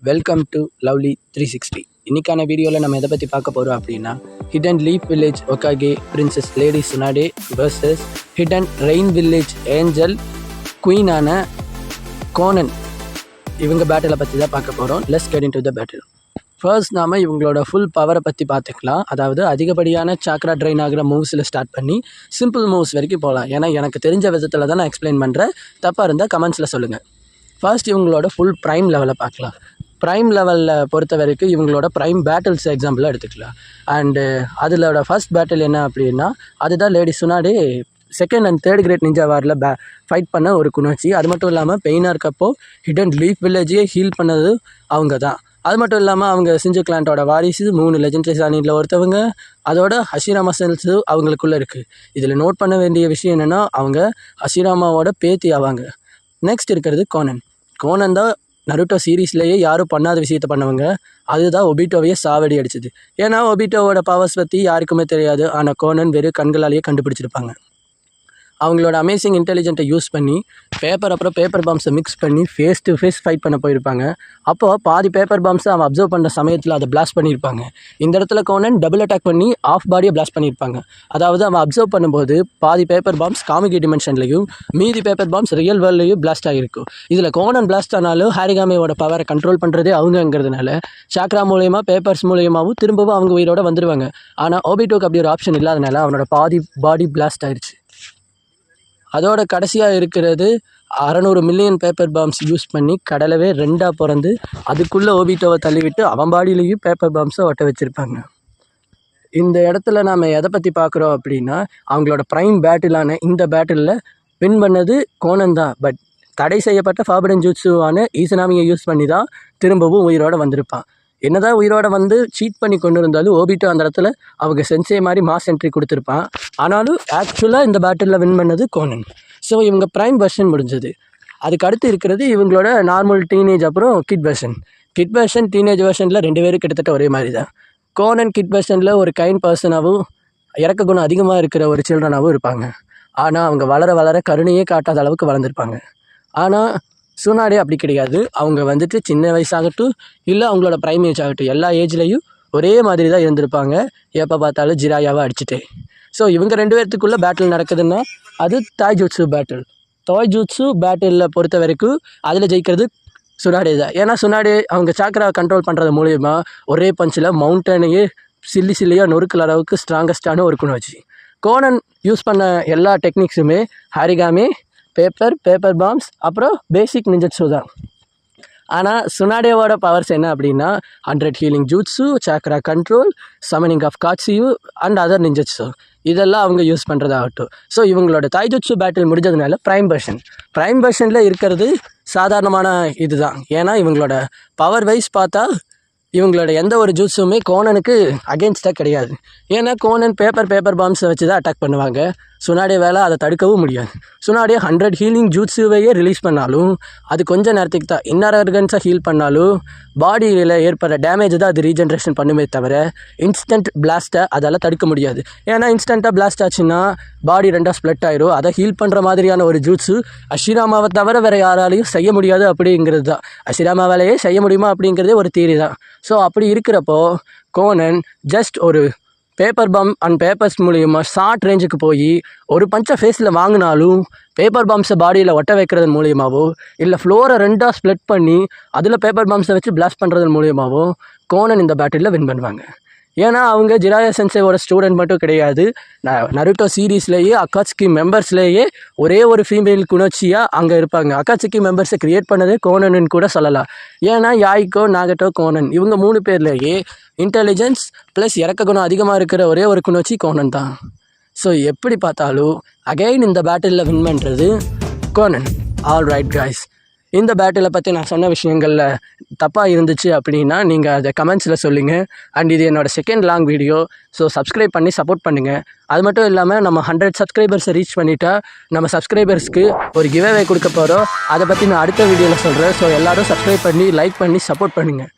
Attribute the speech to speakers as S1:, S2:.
S1: Welcome to lovely 360. இன்னைக்கான வீடியோவில் நம்ம எதை பற்றி பார்க்க போகிறோம் அப்படின்னா hidden leaf village Hokage princess lady Tsunade versus hidden rain village angel குயினான கோனன் இவங்க பேட்டிலை பற்றி தான் பார்க்க போகிறோம். Let's get into the battle. First நாம் இவங்களோட ஃபுல் பவரை பற்றி பார்த்துக்கலாம். அதாவது அதிகப்படியான சாக்ரா ட்ரெயின் ஆகிற மூவ்ஸில் ஸ்டார்ட் பண்ணி சிம்பிள் மூவ்ஸ் வரைக்கும் போகலாம். ஏன்னா எனக்கு தெரிஞ்ச விதத்தில் தான் நான் எக்ஸ்பிளைன் பண்ணுறேன். தப்பாக இருந்தால் கமெண்ட்ஸில் சொல்லுங்கள். ஃபர்ஸ்ட் இவங்களோட ஃபுல் ப்ரைம் லெவலை பார்க்கலாம். ப்ரைம் லெவலில் பொறுத்த வரைக்கும் இவங்களோட ப்ரைம் பேட்டில்ஸ் எக்ஸாம்பிளாக எடுத்துக்கலாம். அண்டு அதிலோட ஃபர்ஸ்ட் பேட்டில் என்ன அப்படின்னா அதுதான் lady Tsunade second and third great ninja வாரில் ஃபைட் பண்ண ஒரு குணாச்சி. அது மட்டும் இல்லாமல் பெயினாக இருக்கப்போ ஹிடன் லீஃப் வில்லேஜையே ஹீல் பண்ணது அவங்க தான். அது மட்டும் இல்லாமல் அவங்க சிஞ்சு கிளான்ட்டோட வாரிசு 3 லெஜெண்டரி சானியில் ஒருத்தவங்க. அதோட ஹஷிராமா செல்ஸு அவங்களுக்குள்ளே இருக்குது. இதில் நோட் பண்ண வேண்டிய விஷயம் என்னென்னா அவங்க ஹஷிராமாவோட பேத்தி ஆவாங்க. நெக்ஸ்ட் இருக்கிறது கோனன். கோனன் தான் நருட்டோ சீரீஸ்லேயே யாரும் பண்ணாத விஷயத்த பண்ணவங்க. அதுதான் ஒபிட்டோவையே சாவடி அடிச்சது. ஏன்னா ஒபிட்டோவோட பவர்ஸ் பற்றி யாருக்குமே தெரியாது. ஆனால் கோனன் வெறும் கண்களாலேயே கண்டுபிடிச்சிருப்பாங்க. அவங்களோட அமேசிங் இன்டெலிஜென்ட்டை யூஸ் பண்ணி அப்புறம் பேப்பர் பாம்ஸை மிக்ஸ் பண்ணி ஃபேஸ் டு ஃபேஸ் ஃபைட் பண்ண போயிருப்பாங்க. அப்போது பாதி பேப்பர் பாம்ஸை அவன் அப்சர்வ் பண்ணுற சமயத்தில் அதை பிளாஸ்ட் பண்ணியிருப்பாங்க. இந்த இடத்துல கோனன் டபுள் அட்டாக் பண்ணி ஆஃப் பாடியை பிளாஸ்ட் பண்ணியிருப்பாங்க. அதாவது அவன் அப்சர்வ் பண்ணும்போது பாதி பேப்பர் பாம்ஸ் காமிகி டிமென்ஷன்லையும் மீதி பேப்பர் பாம்ஸ் ரியல் வேர்ல்ட்லையும் பிளாஸ்ட் ஆகிருக்கும். இதில் கோனன் பிளாஸ்ட் ஆனாலும் ஹாரிகாமியோட பவரை கண்ட்ரோல் பண்ணுறதே அவங்கங்கிறதுனால சாக்ரா மூலயமா பேப்பர்ஸ் மூலியமாகவும் திரும்பவும் அவங்க உயிரோட வந்துடுவாங்க. ஆனால் ஓபிட்டோக்கு அப்படி ஒரு ஆப்ஷன் இல்லாதனால அவனோட பாதி பாடி பிளாஸ்ட் ஆயிடுச்சு. அதோட கடைசியாக இருக்கிறது 600 மில்லியன் பேப்பர் பாம்ஸ் யூஸ் பண்ணி கடலவே 2ஆக பிறந்து அதுக்குள்ளே ஓபிட்டோவை தள்ளிவிட்டு அவன் பாடியிலையும் பேப்பர் பாம்ஸை ஒட்ட வச்சுருப்பாங்க. இந்த இடத்துல நாம் எதை பற்றி பார்க்குறோம் அப்படின்னா அவங்களோட ப்ரைம் பேட்டிலான இந்த பேட்டிலில் வின் பண்ணது கோனன் தான். பட் தடை செய்யப்பட்ட ஃபார்பிடன் ஜூட்ஸுவான ஈசனாமியை யூஸ் பண்ணி தான் திரும்பவும் உயிரோடு வந்திருப்பான். என்னதான் உயிரோட வந்து சீட் பண்ணி கொண்டு இருந்தாலும் ஓபிட்டோ அந்த இடத்துல அவங்க சென்சே மாதிரி மாஸ் என்ட்ரி கொடுத்துருப்பான். ஆனாலும் ஆக்சுவலாக இந்த பேட்டிலில் வின் பண்ணது கோனன். ஸோ இவங்க ப்ரைம் வெர்ஷன் முடிஞ்சது. அதுக்கு அடுத்து இருக்கிறது இவங்களோட நார்மல் டீனேஜ் அப்புறம் கிட் வெர்ஷன் டீனேஜ் வெர்ஷனில் 2 பேரும் கிட்டத்தட்ட ஒரே மாதிரி தான். கோனன் கிட் வெர்ஷனில் ஒரு கைண்ட் பர்சனாகவும் இறக்க குணம் அதிகமாக இருக்கிற ஒரு சில்ட்ரனாகவும் இருப்பாங்க. ஆனால் அவங்க வளர வளர கருணையே காட்டாத அளவுக்கு வளர்ந்துருப்பாங்க. ஆனால் சுனாடே அப்படி கிடையாது. அவங்க வந்துட்டு சின்ன வயசாகட்டும் இல்லை அவங்களோட ப்ரைம் ஏஜ் ஆகட்டும் எல்லா ஏஜ்லேயும் ஒரே மாதிரி தான் இருந்திருப்பாங்க. எப்போ பார்த்தாலும் ஜிராயாவை அடிச்சுட்டே. ஸோ இவங்க 2 பேர்த்துக்குள்ளே பேட்டில் நடக்குதுன்னா அது தாய்ஜூட்ஸு பேட்டிலில் பொறுத்த வரைக்கும் அதில் ஜெயிக்கிறது சுனாடே தான். ஏன்னா சுனாடே அவங்க சாக்ரா கண்ட்ரோல் பண்ணுறது மூலிமா ஒரே பஞ்சில் மவுண்டனையே சில்லியாக நொறுக்கிற அளவுக்கு ஸ்ட்ராங்கஸ்டான ஒரு குணாச்சி. கோனன் யூஸ் பண்ண எல்லா டெக்னிக்ஸுமே ஹாரிகாமி பேப்பர் பாம்ஸ் அப்புறம் பேசிக் நிஞ்சட்ஸு தான். ஆனால் சுனாடேவோட பவர்ஸ் என்ன அப்படின்னா 100 healing jutsu, chakra control, summoning of Katsuyu and other ninjutsu இதெல்லாம் அவங்க யூஸ் பண்ணுறதாகட்டும். ஸோ இவங்களோட தாய்ஜுட்ஸு பேட்டில் முடிஞ்சதுனால ப்ரைம் வெர்ஷனில் இருக்கிறது சாதாரணமான இது தான். ஏன்னா இவங்களோட பவர் வைஸ் பார்த்தா இவங்களோட எந்த ஒரு ஜூட்ஸுமே கோனனுக்கு அகெயின்ஸ்டாக கிடையாது. ஏன்னா கோனன் பேப்பர் பாம்ஸை வச்சு தான் அட்டாக் பண்ணுவாங்க. சுனாடே வேலை அதை தடுக்கவும் முடியாது. சுனாடே 100 ஹீலிங் ஜூட்ஸுவையே ரிலீஸ் பண்ணாலும் அது கொஞ்சம் நேரத்துக்கு தான். இன்னர் ஆர்கன்ஸாக ஹீல் பண்ணாலும் பாடியில் ஏற்படுற டேமேஜ் தான் அது ரீஜென்ரேஷன் பண்ணுமே தவிர இன்ஸ்டன்ட் பிளாஸ்ட்டை அதால் தடுக்க முடியாது. ஏன்னா இன்ஸ்டண்ட்டாக பிளாஸ்ட் ஆச்சுன்னா பாடி 2ஆக ஸ்ப்ளிட் ஆயிரும். அதை ஹீல் பண்ணுற மாதிரியான ஒரு ஜூட்ஸு ஹஷிராமாவை தவிர வேறு யாராலையும் செய்ய முடியாது அப்படிங்கிறது தான். ஹஷிராமாவாலேயே செய்ய முடியுமா அப்படிங்கிறதே ஒரு தியரி தான். ஸோ அப்படி இருக்கிறப்போ கோனன் ஜஸ்ட் ஒரு பேப்பர் பாம் அண்ட் பேப்பர்ஸ் மூலியமாக ஷார்ட் ரேஞ்சுக்கு போய் ஒரு பஞ்சை ஃபேஸில் வாங்கினாலும் பேப்பர் பாம்ஸை பாடியில் ஒட்ட வைக்கிறது மூலியமாகவோ இல்லை ஃப்ளோரை 2ஆக ஸ்ப்ளிட் பண்ணி அதில் பேப்பர் பாம்ஸை வச்சு பிளாஸ்ட் பண்ணுறது மூலியமாகவோ கோனன் இந்த பேட்டிலில் வின் பண்ணுவாங்க. ஏன்னா அவங்க ஜிராயா சென்சேவோட ஸ்டூடெண்ட் மட்டும் கிடையாது. நருட்டோ சீரீஸ்லேயே அக்காட்சுகி மெம்பர்ஸ்லேயே ஒரே ஒரு ஃபீமேல் குணோச்சியாக அங்கே இருப்பாங்க. அக்காட்சுகி மெம்பர்ஸை க்ரியேட் பண்ணதே கோனன்னு கூட சொல்லலாம். ஏன்னா யாய்கோ, நாகட்டோ, கோனன் இவங்க 3 பேர்லேயே இன்டெலிஜென்ஸ் ப்ளஸ் இறக்க குணம் அதிகமாக இருக்கிற ஒரே ஒரு குணோச்சி கோனன் தான். ஸோ எப்படி பார்த்தாலும் அகைன் இந்த பேட்டிலில் வின் பண்ணுறது கோனன். ஆல் ரைட் காய்ஸ், இந்த பேட்டிலை பற்றி நான் சொன்ன விஷயங்களில் தப்பாக இருந்துச்சு அப்படின்னா நீங்கள் அதை கமெண்ட்ஸில் சொல்லுங்கள். அண்ட் இது என்னோடய second long video. So subscribe பண்ணி சப்போர்ட் பண்ணுங்கள். அது மட்டும் இல்லாமல் நம்ம 100 சப்ஸ்கிரைபர்ஸை ரீச் பண்ணிட்டா நம்ம சப்ஸ்கிரைபர்ஸ்க்கு ஒரு கிவ்அவே கொடுக்க போகிறோம். அதை பற்றி நான் அடுத்த வீடியோவில் சொல்கிறேன். ஸோ எல்லோரும் சப்ஸ்கிரைப் பண்ணி லைக் பண்ணி சப்போர்ட் பண்ணுங்கள்.